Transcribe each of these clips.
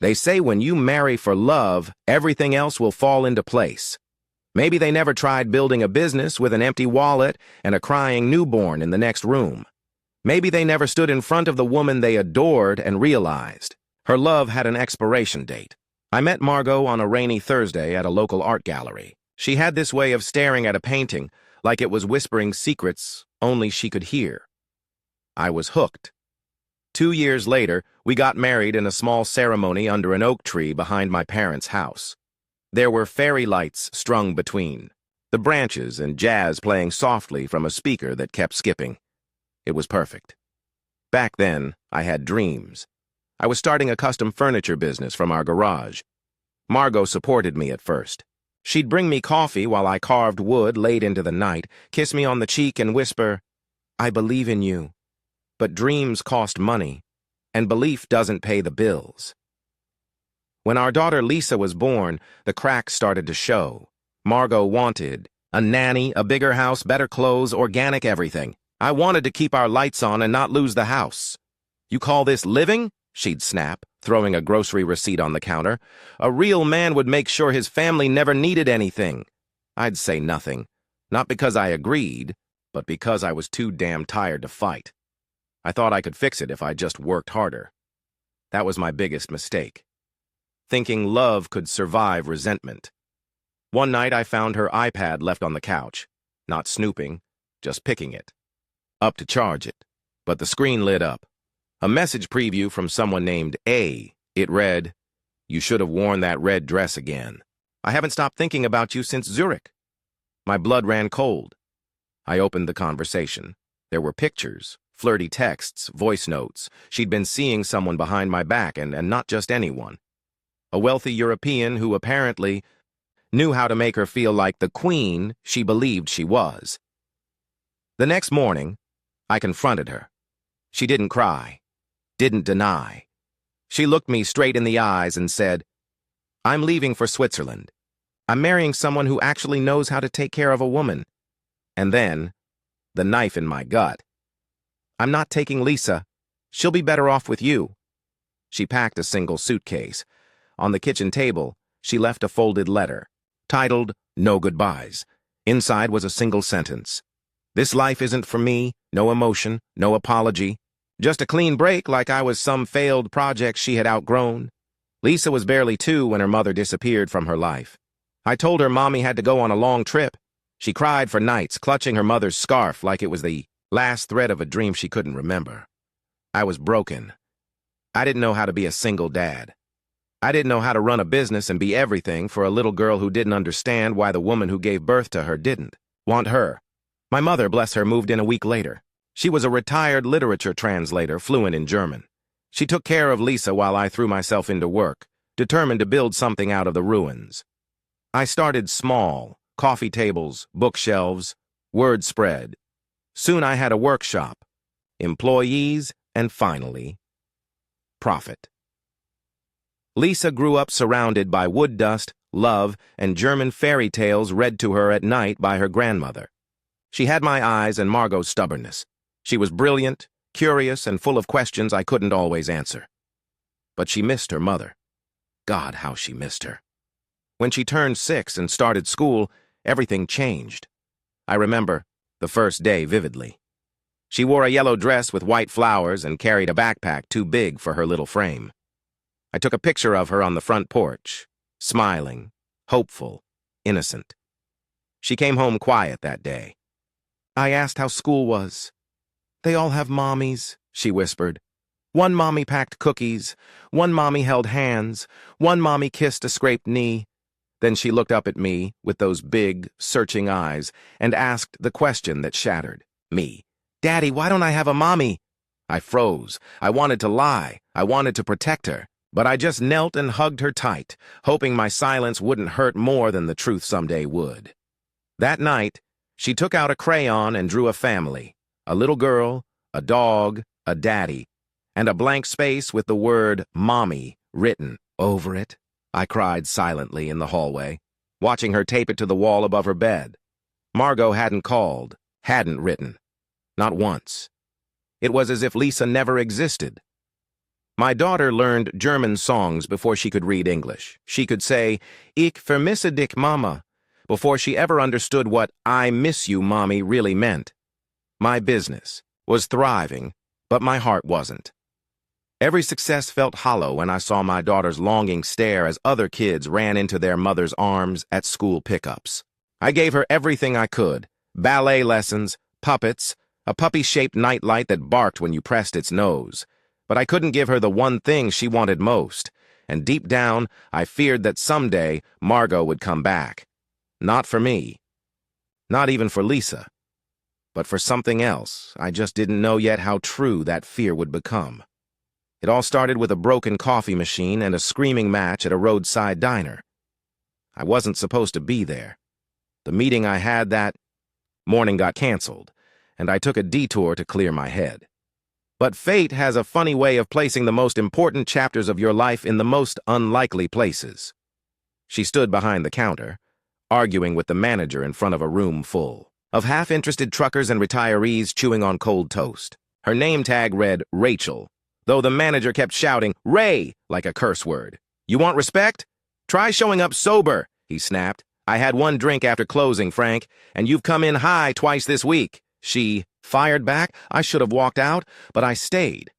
They say when you marry for love, everything else will fall into place. Maybe they never tried building a business with an empty wallet and a crying newborn in the next room. Maybe they never stood in front of the woman they adored and realized her love had an expiration date. I met Margot on a rainy Thursday at a local art gallery. She had this way of staring at a painting like it was whispering secrets only she could hear. I was hooked. 2 years later, we got married in a small ceremony under an oak tree behind my parents' house. There were fairy lights strung between the branches and jazz playing softly from a speaker that kept skipping. It was perfect. Back then, I had dreams. I was starting a custom furniture business from our garage. Margot supported me at first. She'd bring me coffee while I carved wood late into the night, kiss me on the cheek and whisper, "I believe in you." But dreams cost money, and belief doesn't pay the bills. When our daughter Lisa was born, the cracks started to show. Margot wanted a nanny, a bigger house, better clothes, organic everything. I wanted to keep our lights on and not lose the house. "You call this living?" she'd snap, throwing a grocery receipt on the counter. "A real man would make sure his family never needed anything." I'd say nothing, not because I agreed, but because I was too damn tired to fight. I thought I could fix it if I just worked harder. That was my biggest mistake. Thinking love could survive resentment. One night I found her iPad left on the couch, not snooping, just picking it. Up to charge it, but the screen lit up. A message preview from someone named A. It read, "You should have worn that red dress again. I haven't stopped thinking about you since Zurich." My blood ran cold. I opened the conversation. There were pictures, flirty texts, voice notes. She'd been seeing someone behind my back, and not just anyone. A wealthy European who apparently knew how to make her feel like the queen she believed she was. The next morning, I confronted her. She didn't cry, didn't deny. She looked me straight in the eyes and said, "I'm leaving for Switzerland. I'm marrying someone who actually knows how to take care of a woman." And then, the knife in my gut. "I'm not taking Lisa. She'll be better off with you." She packed a single suitcase. On the kitchen table, she left a folded letter, titled "No Goodbyes." Inside was a single sentence. "This life isn't for me, no emotion, no apology. Just a clean break like I was some failed project she had outgrown." Lisa was barely 2 when her mother disappeared from her life. I told her Mommy had to go on a long trip. She cried for nights, clutching her mother's scarf like it was the last thread of a dream she couldn't remember. I was broken. I didn't know how to be a single dad. I didn't know how to run a business and be everything for a little girl who didn't understand why the woman who gave birth to her didn't want her. My mother, bless her, moved in a week later. She was a retired literature translator, fluent in German. She took care of Lisa while I threw myself into work, determined to build something out of the ruins. I started small, coffee tables, bookshelves, word spread. Soon I had a workshop, employees, and finally, profit. Lisa grew up surrounded by wood dust, love, and German fairy tales read to her at night by her grandmother. She had my eyes and Margot's stubbornness. She was brilliant, curious, and full of questions I couldn't always answer. But she missed her mother. God, how she missed her. When she turned 6 and started school, everything changed. I remember the first day vividly. She wore a yellow dress with white flowers and carried a backpack too big for her little frame. I took a picture of her on the front porch, smiling, hopeful, innocent. She came home quiet that day. I asked how school was. "They all have mommies," she whispered. "One mommy packed cookies, one mommy held hands, one mommy kissed a scraped knee." Then she looked up at me with those big, searching eyes and asked the question that shattered me. "Daddy, why don't I have a mommy?" I froze. I wanted to lie. I wanted to protect her. But I just knelt and hugged her tight, hoping my silence wouldn't hurt more than the truth someday would. That night, she took out a crayon and drew a family. A little girl, a dog, a daddy, and a blank space with the word "Mommy" written over it. I cried silently in the hallway, watching her tape it to the wall above her bed. Margot hadn't called, hadn't written. Not once. It was as if Lisa never existed. My daughter learned German songs before she could read English. She could say, Ich vermisse dich, Mama, before she ever understood what I miss you, Mommy really meant. My business was thriving, but my heart wasn't. Every success felt hollow when I saw my daughter's longing stare as other kids ran into their mother's arms at school pickups. I gave her everything I could: ballet lessons, puppets, a puppy-shaped nightlight that barked when you pressed its nose. But I couldn't give her the one thing she wanted most, and deep down, I feared that someday Margot would come back. Not for me. Not even for Lisa. But for something else. I just didn't know yet how true that fear would become. It all started with a broken coffee machine and a screaming match at a roadside diner. I wasn't supposed to be there. The meeting I had that morning got canceled, and I took a detour to clear my head. But fate has a funny way of placing the most important chapters of your life in the most unlikely places. She stood behind the counter, arguing with the manager in front of a room full of half-interested truckers and retirees chewing on cold toast. Her name tag read Rachel, though the manager kept shouting, "Ray," like a curse word. "You want respect? Try showing up sober," he snapped. "I had one drink after closing, Frank, and you've come in high twice this week." She fired back. I should have walked out, but I stayed.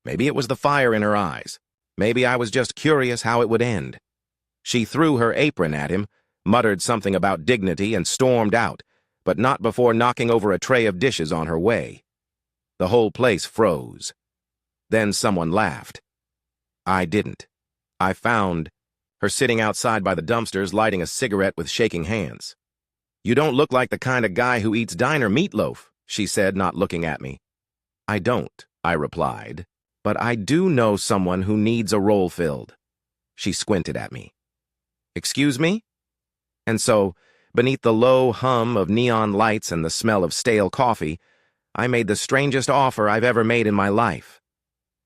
Maybe it was the fire in her eyes. Maybe I was just curious how it would end. She threw her apron at him, muttered something about dignity, and stormed out, but not before knocking over a tray of dishes on her way. The whole place froze. Then someone laughed. I didn't. I found her sitting outside by the dumpsters, lighting a cigarette with shaking hands. "You don't look like the kind of guy who eats diner meatloaf," she said, not looking at me. "I don't," I replied, "but I do know someone who needs a role filled." She squinted at me. "Excuse me?" And so, beneath the low hum of neon lights and the smell of stale coffee, I made the strangest offer I've ever made in my life.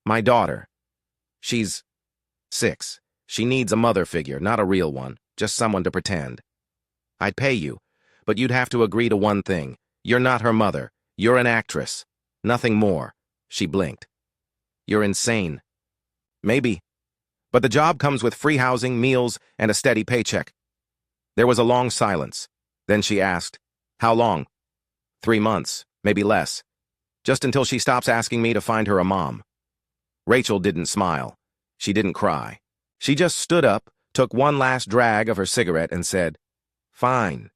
My daughter. She's 6. She needs a mother figure, not a real one, just someone to pretend. I'd pay you, but you'd have to agree to one thing. You're not her mother. You're an actress. Nothing more. She blinked. You're insane. Maybe. But the job comes with free housing, meals, and a steady paycheck. There was a long silence. Then she asked, "How long?" 3 months, maybe less. Just until she stops asking me to find her a mom. Rachel didn't smile. She didn't cry. She just stood up, took one last drag of her cigarette, and said, "Fine.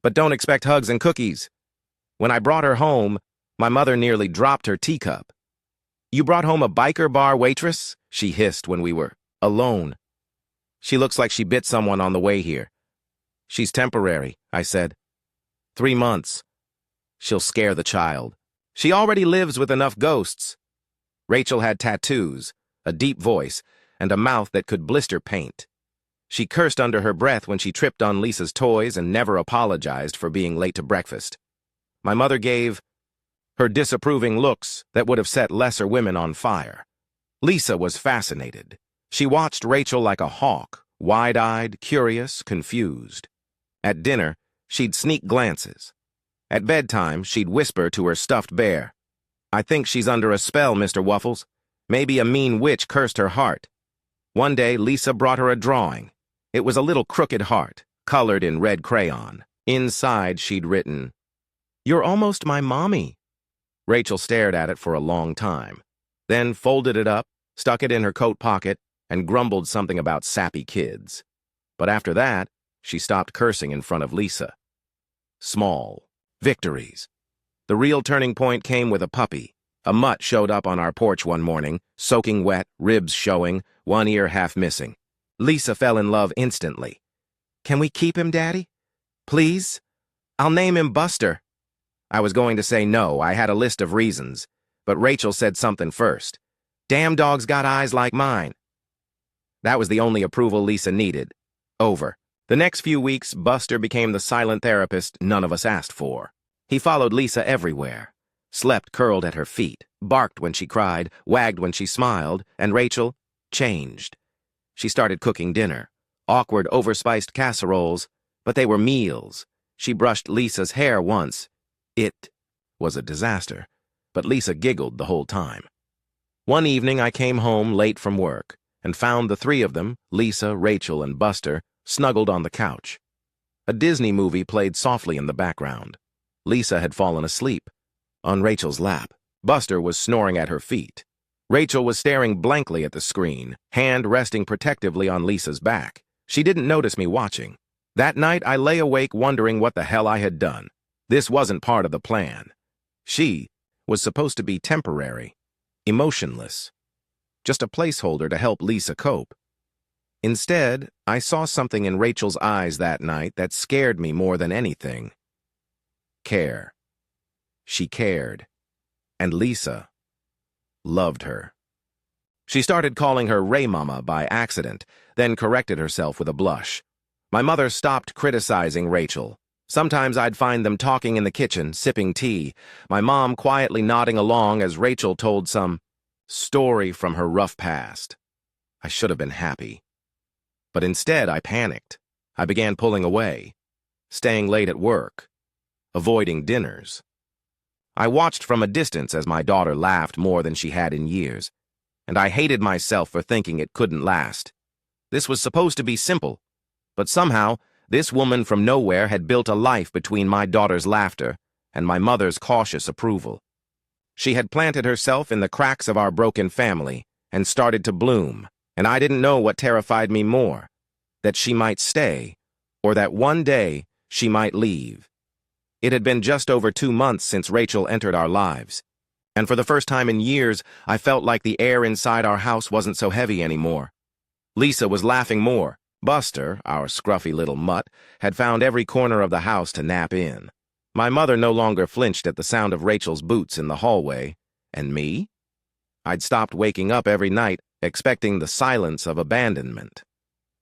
But don't expect hugs and cookies." When I brought her home, my mother nearly dropped her teacup. "You brought home a biker bar waitress?" she hissed when we were alone. "She looks like she bit someone on the way here." "She's temporary," I said. 3 months. She'll scare the child. She already lives with enough ghosts. Rachel had tattoos, a deep voice, and a mouth that could blister paint. She cursed under her breath when she tripped on Lisa's toys and never apologized for being late to breakfast. My mother gave her disapproving looks that would have set lesser women on fire. Lisa was fascinated. She watched Rachel like a hawk, wide-eyed, curious, confused. At dinner, she'd sneak glances. At bedtime, she'd whisper to her stuffed bear, "I think she's under a spell, Mr. Wuffles. Maybe a mean witch cursed her heart." One day, Lisa brought her a drawing. It was a little crooked heart, colored in red crayon. Inside, she'd written, "You're almost my mommy." Rachel stared at it for a long time, then folded it up, stuck it in her coat pocket, and grumbled something about sappy kids. But after that, she stopped cursing in front of Lisa. Small victories. The real turning point came with a puppy. A mutt showed up on our porch one morning, soaking wet, ribs showing, one ear half missing. Lisa fell in love instantly. "Can we keep him, Daddy? Please? I'll name him Buster." I was going to say no, I had a list of reasons, but Rachel said something first. "Damn dog's got eyes like mine." That was the only approval Lisa needed. Over. The next few weeks, Buster became the silent therapist none of us asked for. He followed Lisa everywhere, slept curled at her feet, barked when she cried, wagged when she smiled, and Rachel changed. She started cooking dinner, awkward, overspiced casseroles, but they were meals. She brushed Lisa's hair once. It was a disaster, but Lisa giggled the whole time. One evening I came home late from work and found the three of them, Lisa, Rachel, and Buster, snuggled on the couch. A Disney movie played softly in the background. Lisa had fallen asleep on Rachel's lap. Buster was snoring at her feet. Rachel was staring blankly at the screen, hand resting protectively on Lisa's back. She didn't notice me watching. That night, I lay awake wondering what the hell I had done. This wasn't part of the plan. She was supposed to be temporary, emotionless, just a placeholder to help Lisa cope. Instead, I saw something in Rachel's eyes that night that scared me more than anything. Care. She cared. And Lisa loved her. She started calling her Ray Mama by accident, then corrected herself with a blush. My mother stopped criticizing Rachel. Sometimes I'd find them talking in the kitchen, sipping tea, my mom quietly nodding along as Rachel told some story from her rough past. I should have been happy. But instead, I panicked. I began pulling away, staying late at work, avoiding dinners. I watched from a distance as my daughter laughed more than she had in years, and I hated myself for thinking it couldn't last. This was supposed to be simple, but somehow, this woman from nowhere had built a life between my daughter's laughter and my mother's cautious approval. She had planted herself in the cracks of our broken family and started to bloom, and I didn't know what terrified me more, that she might stay, or that one day she might leave. It had been just over 2 months since Rachel entered our lives, and for the first time in years, I felt like the air inside our house wasn't so heavy anymore. Lisa was laughing more. Buster, our scruffy little mutt, had found every corner of the house to nap in. My mother no longer flinched at the sound of Rachel's boots in the hallway. And me? I'd stopped waking up every night, expecting the silence of abandonment.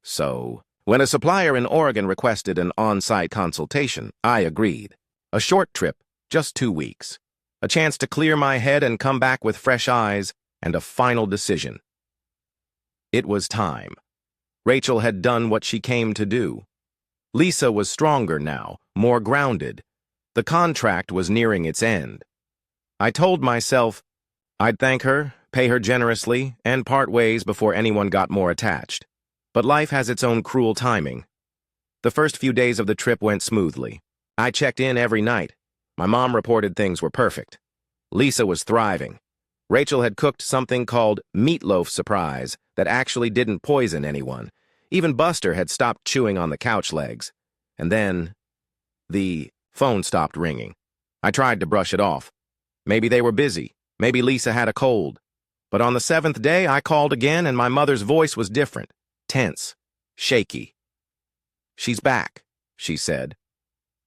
So, when a supplier in Oregon requested an on-site consultation, I agreed. A short trip, just 2 weeks. A chance to clear my head and come back with fresh eyes and a final decision. It was time. Rachel had done what she came to do. Lisa was stronger now, more grounded. The contract was nearing its end. I told myself I'd thank her, pay her generously, and part ways before anyone got more attached. But life has its own cruel timing. The first few days of the trip went smoothly. I checked in every night. My mom reported things were perfect. Lisa was thriving. Rachel had cooked something called meatloaf surprise that actually didn't poison anyone. Even Buster had stopped chewing on the couch legs. And then, the phone stopped ringing. I tried to brush it off. Maybe they were busy. Maybe Lisa had a cold. But on the 7th day, I called again, and my mother's voice was different, tense, shaky. "She's back," she said.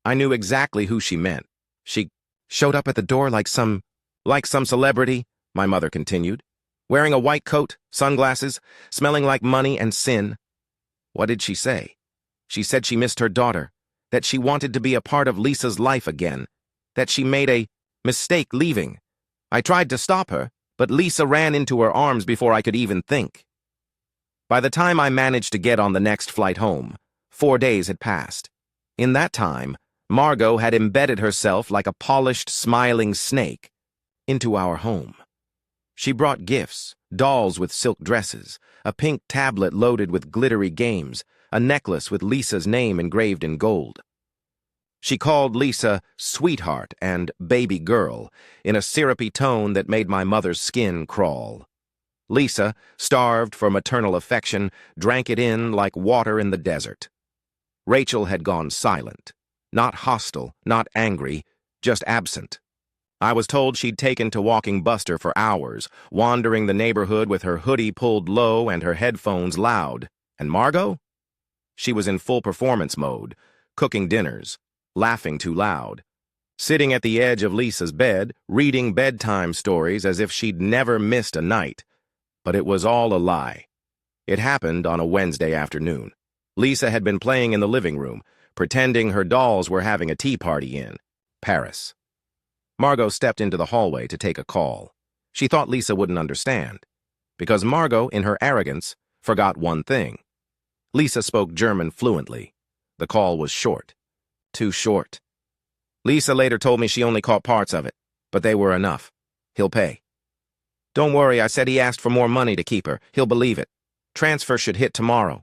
I knew exactly who she meant. "She showed up at the door like some celebrity," my mother continued, "wearing a white coat, sunglasses, smelling like money and sin." What did she say? She said she missed her daughter, that she wanted to be a part of Lisa's life again, that she made a mistake leaving. I tried to stop her, but Lisa ran into her arms before I could even think. By the time I managed to get on the next flight home, 4 days had passed. In that time, Margot had embedded herself like a polished, smiling snake into our home. She brought gifts, dolls with silk dresses, a pink tablet loaded with glittery games, a necklace with Lisa's name engraved in gold. She called Lisa sweetheart and baby girl in a syrupy tone that made my mother's skin crawl. Lisa, starved for maternal affection, drank it in like water in the desert. Rachel had gone silent, not hostile, not angry, just absent. I was told she'd taken to walking Buster for hours, wandering the neighborhood with her hoodie pulled low and her headphones loud. And Margot? She was in full performance mode, cooking dinners, laughing too loud, sitting at the edge of Lisa's bed, reading bedtime stories as if she'd never missed a night. But it was all a lie. It happened on a Wednesday afternoon. Lisa had been playing in the living room, pretending her dolls were having a tea party in Paris. Margot stepped into the hallway to take a call. She thought Lisa wouldn't understand, because Margot, in her arrogance, forgot one thing. Lisa spoke German fluently. The call was short. Too short. Lisa later told me she only caught parts of it, but they were enough. "He'll pay." Don't worry, I said he asked for more money to keep her. He'll believe it. Transfer should hit tomorrow.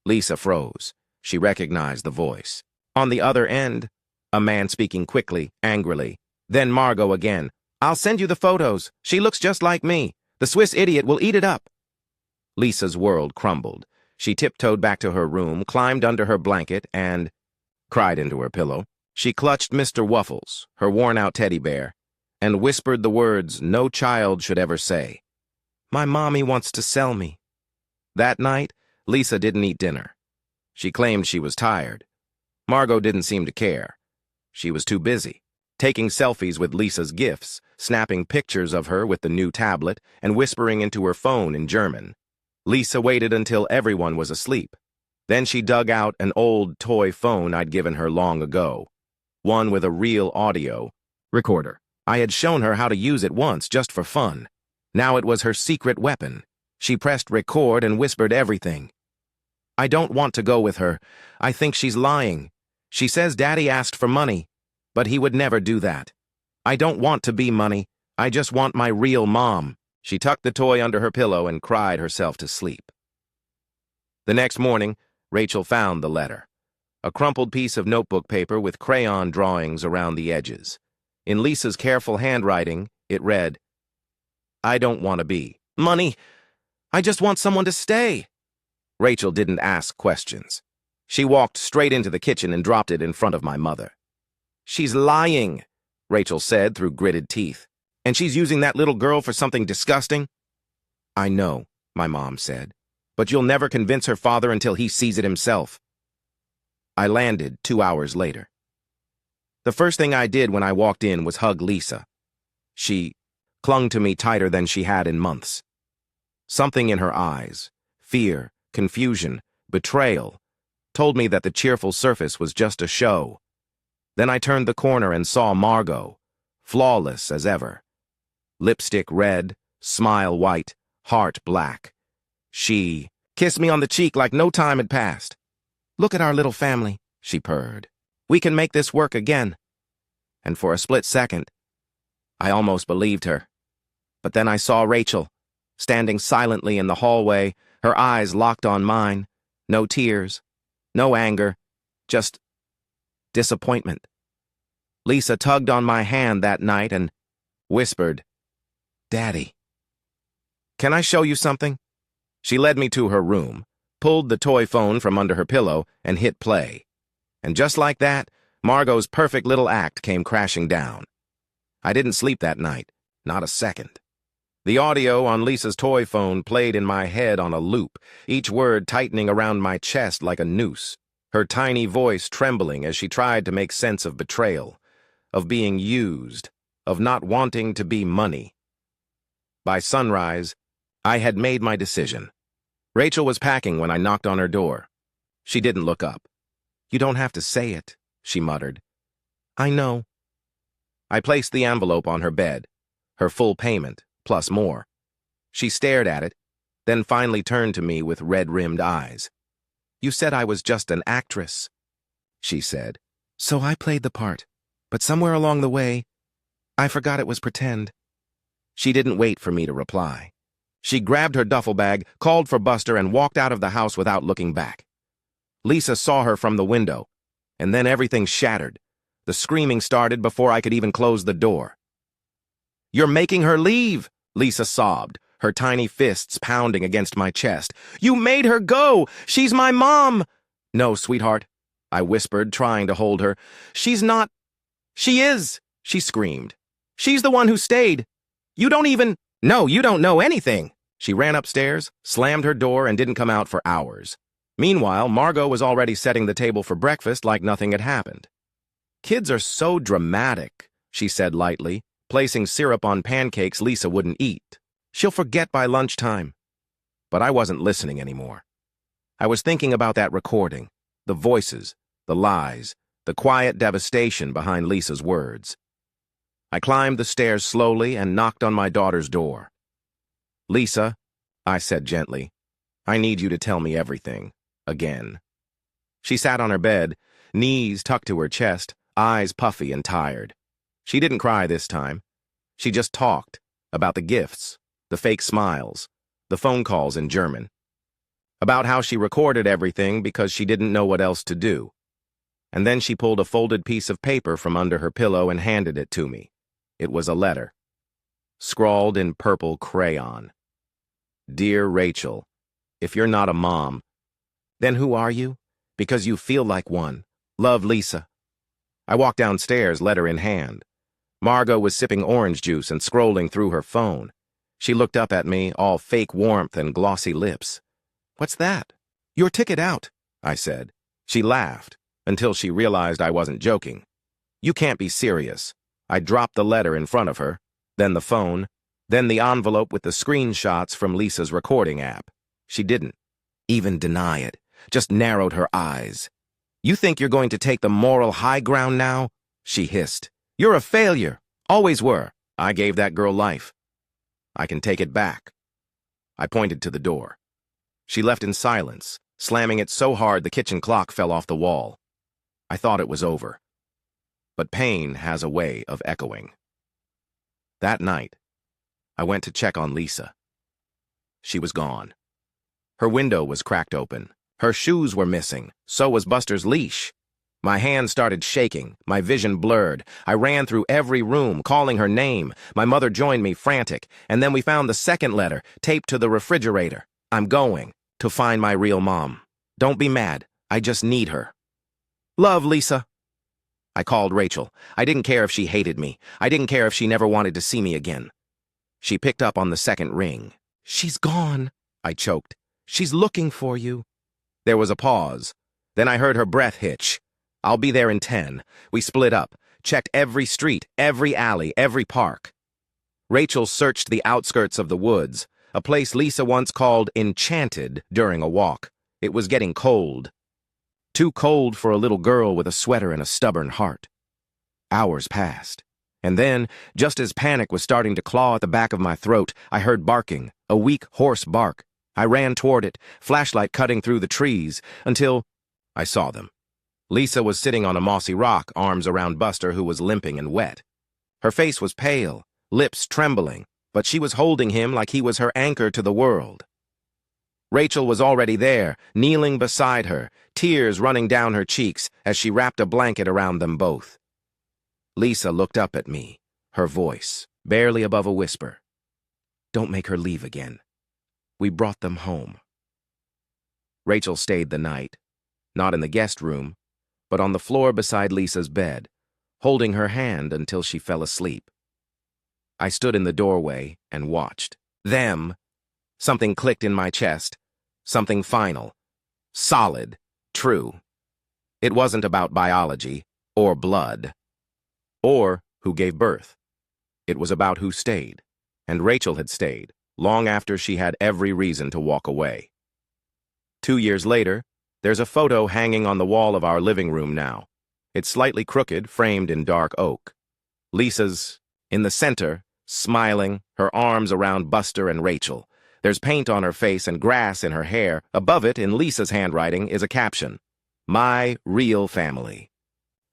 Lisa froze. She recognized the voice. On the other end, a man speaking quickly, angrily. Then Margot again. I'll send you the photos. She looks just like me. The Swiss idiot will eat it up. Lisa's world crumbled. She tiptoed back to her room, climbed under her blanket, and cried into her pillow. She clutched Mr. Wuffles, her worn-out teddy bear, and whispered the words no child should ever say. My mommy wants to sell me. That night, Lisa didn't eat dinner. She claimed she was tired. Margot didn't seem to care. She was too busy, taking selfies with Lisa's gifts, snapping pictures of her with the new tablet, and whispering into her phone in German. Lisa waited until everyone was asleep. Then she dug out an old toy phone I'd given her long ago, one with a real audio recorder. I had shown her how to use it once just for fun. Now it was her secret weapon. She pressed record and whispered everything. I don't want to go with her. I think she's lying. She says Daddy asked for money, but he would never do that. I don't want to be money. I just want my real mom. She tucked the toy under her pillow and cried herself to sleep. The next morning, Rachel found the letter. A crumpled piece of notebook paper with crayon drawings around the edges. In Lisa's careful handwriting, it read, I don't want to be money. I just want someone to stay. Rachel didn't ask questions. She walked straight into the kitchen and dropped it in front of my mother. She's lying, Rachel said through gritted teeth. And she's using that little girl for something disgusting? I know, my mom said, but you'll never convince her father until he sees it himself. I landed 2 hours later. The first thing I did when I walked in was hug Lisa. She clung to me tighter than she had in months. Something in her eyes, fear, confusion, betrayal, told me that the cheerful surface was just a show. Then I turned the corner and saw Margot, flawless as ever. Lipstick red, smile white, heart black. She kissed me on the cheek like no time had passed. Look at our little family, she purred. We can make this work again. And for a split second, I almost believed her. But then I saw Rachel, standing silently in the hallway, her eyes locked on mine. No tears, no anger, just disappointment. Lisa tugged on my hand that night and whispered, Daddy. Can I show you something? She led me to her room, pulled the toy phone from under her pillow, and hit play. And just like that, Margot's perfect little act came crashing down. I didn't sleep that night, not a second. The audio on Lisa's toy phone played in my head on a loop, each word tightening around my chest like a noose, her tiny voice trembling as she tried to make sense of betrayal, of being used, of not wanting to be money. By sunrise, I had made my decision. Rachel was packing when I knocked on her door. She didn't look up. You don't have to say it, she muttered. I know. I placed the envelope on her bed, her full payment, plus more. She stared at it, then finally turned to me with red-rimmed eyes. You said I was just an actress, she said. So I played the part, but somewhere along the way, I forgot it was pretend. She didn't wait for me to reply. She grabbed her duffel bag, called for Buster, and walked out of the house without looking back. Lisa saw her from the window, and then everything shattered. The screaming started before I could even close the door. You're making her leave, Lisa sobbed, her tiny fists pounding against my chest. You made her go! She's my mom! No, sweetheart, I whispered, trying to hold her. She's not. She is, she screamed. She's the one who stayed. You don't even. No, you don't know anything. She ran upstairs, slammed her door, and didn't come out for hours. Meanwhile, Margot was already setting the table for breakfast like nothing had happened. Kids are so dramatic, she said lightly, placing syrup on pancakes Lisa wouldn't eat. She'll forget by lunchtime. But I wasn't listening anymore. I was thinking about that recording, the voices, the lies, the quiet devastation behind Lisa's words. I climbed the stairs slowly and knocked on my daughter's door. Lisa, I said gently, I need you to tell me everything, again. She sat on her bed, knees tucked to her chest, eyes puffy and tired. She didn't cry this time. She just talked about the gifts, the fake smiles, the phone calls in German. About how she recorded everything because she didn't know what else to do. And then she pulled a folded piece of paper from under her pillow and handed it to me. It was a letter, scrawled in purple crayon. Dear Rachel, if you're not a mom, then who are you? Because you feel like one. Love, Lisa. I walked downstairs, letter in hand. Margot was sipping orange juice and scrolling through her phone. She looked up at me, all fake warmth and glossy lips. What's that? Your ticket out, I said. She laughed, until she realized I wasn't joking. You can't be serious. I dropped the letter in front of her, then the phone, then the envelope with the screenshots from Lisa's recording app. She didn't even deny it, just narrowed her eyes. You think you're going to take the moral high ground now? She hissed. You're a failure. Always were. I gave that girl life. I can take it back. I pointed to the door. She left in silence, slamming it so hard the kitchen clock fell off the wall. I thought it was over. But pain has a way of echoing. That night, I went to check on Lisa. She was gone. Her window was cracked open. Her shoes were missing. So was Buster's leash. My hand started shaking, my vision blurred. I ran through every room, calling her name. My mother joined me, frantic, and then we found the second letter, taped to the refrigerator. I'm going to find my real mom. Don't be mad. I just need her. Love, Lisa. I called Rachel. I didn't care if she hated me. I didn't care if she never wanted to see me again. She picked up on the second ring. She's gone, I choked. She's looking for you. There was a pause. Then I heard her breath hitch. I'll be there in 10. We split up, checked every street, every alley, every park. Rachel searched the outskirts of the woods, a place Lisa once called Enchanted during a walk. It was getting cold. Too cold for a little girl with a sweater and a stubborn heart. Hours passed. And then, just as panic was starting to claw at the back of my throat, I heard barking, a weak, hoarse bark. I ran toward it, flashlight cutting through the trees, until I saw them. Lisa was sitting on a mossy rock, arms around Buster, who was limping and wet. Her face was pale, lips trembling, but she was holding him like he was her anchor to the world. Rachel was already there, kneeling beside her, tears running down her cheeks as she wrapped a blanket around them both. Lisa looked up at me, her voice barely above a whisper. Don't make her leave again. We brought them home. Rachel stayed the night, not in the guest room, but on the floor beside Lisa's bed, holding her hand until she fell asleep. I stood in the doorway and watched. Them. Something clicked in my chest. Something final. Solid. True. It wasn't about biology, or blood, or who gave birth. It was about who stayed, and Rachel had stayed, long after she had every reason to walk away. 2 years later, there's a photo hanging on the wall of our living room now. It's slightly crooked, framed in dark oak. Lisa's in the center, smiling, her arms around Buster and Rachel. There's paint on her face and grass in her hair. Above it, in Lisa's handwriting, is a caption. My real family.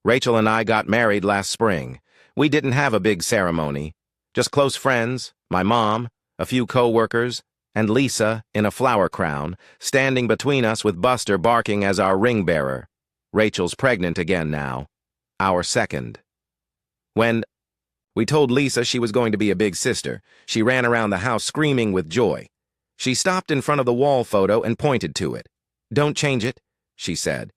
Rachel and I got married last spring. We didn't have a big ceremony. Just close friends, my mom, a few co-workers, and Lisa in a flower crown, standing between us with Buster barking as our ring bearer. Rachel's pregnant again now. Our second. When we told Lisa she was going to be a big sister, she ran around the house screaming with joy. She stopped in front of the wall photo and pointed to it. Don't change it, she said.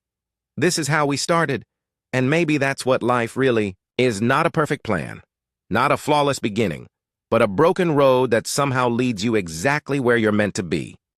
This is how we started, and maybe that's what life really is. Not a perfect plan, not a flawless beginning, but a broken road that somehow leads you exactly where you're meant to be.